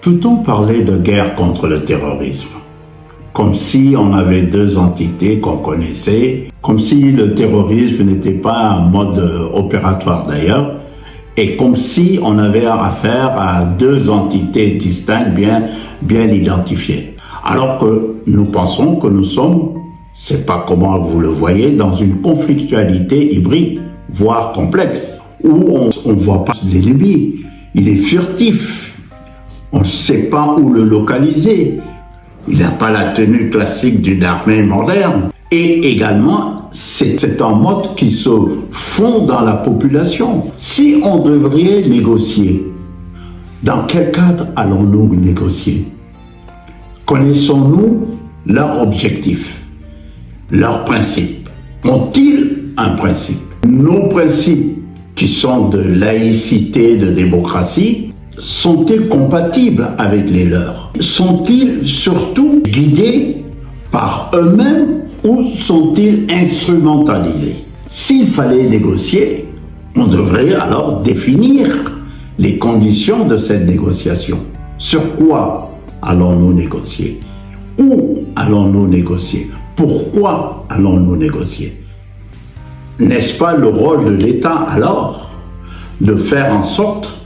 Tout le temps parler de guerre contre le terrorisme, comme si on avait deux entités qu'on connaissait, comme si le terrorisme n'était pas un mode opératoire d'ailleurs, et comme si on avait affaire à deux entités distinctes bien identifiées. Alors que nous pensons que nous sommes, c'est pas comment vous le voyez, dans une conflictualité hybride, voire complexe, où on ne voit pas l'ennemi, il est furtif. On ne sait pas où le localiser. Il n'a pas la tenue classique d'une armée moderne. Et également, c'est un mode qui se fond dans la population. Si on devrait négocier, dans quel cadre allons-nous négocier? Connaissons-nous leurs objectifs, leurs principes? Ont-ils un principe? Nos principes, qui sont de laïcité, de démocratie, sont-ils compatibles avec les leurs? Sont-ils surtout guidés par eux-mêmes ou sont-ils instrumentalisés? S'il fallait négocier, on devrait alors définir les conditions de cette négociation. Sur quoi allons-nous négocier? Où allons-nous négocier? Pourquoi allons-nous négocier? N'est-ce pas le rôle de l'État alors de faire en sorte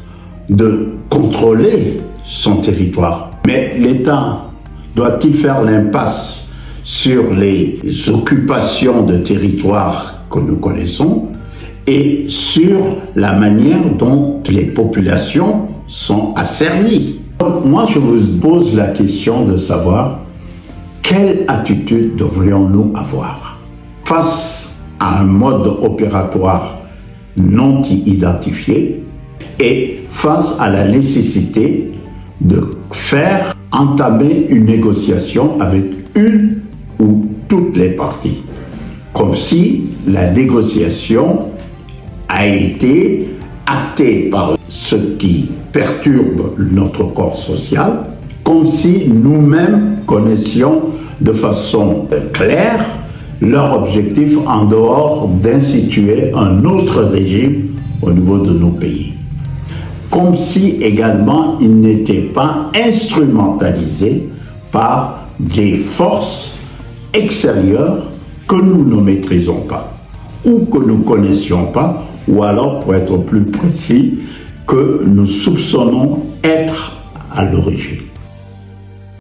de contrôler son territoire? Mais l'État doit-il faire l'impasse sur les occupations de territoire que nous connaissons et sur la manière dont les populations sont asservies? Donc, moi, je vous pose la question de savoir quelle attitude devrions-nous avoir face à un mode opératoire non identifié et face à la nécessité de faire entamer une négociation avec une ou toutes les parties. Comme si la négociation a été actée par ce qui perturbe notre corps social, comme si nous-mêmes connaissions de façon claire leur objectif en dehors d'instituer un autre régime au niveau de nos pays. Comme si également ils n'étaient pas instrumentalisés par des forces extérieures que nous ne maîtrisons pas, ou que nous ne connaissions pas, ou alors, pour être plus précis, que nous soupçonnons être à l'origine.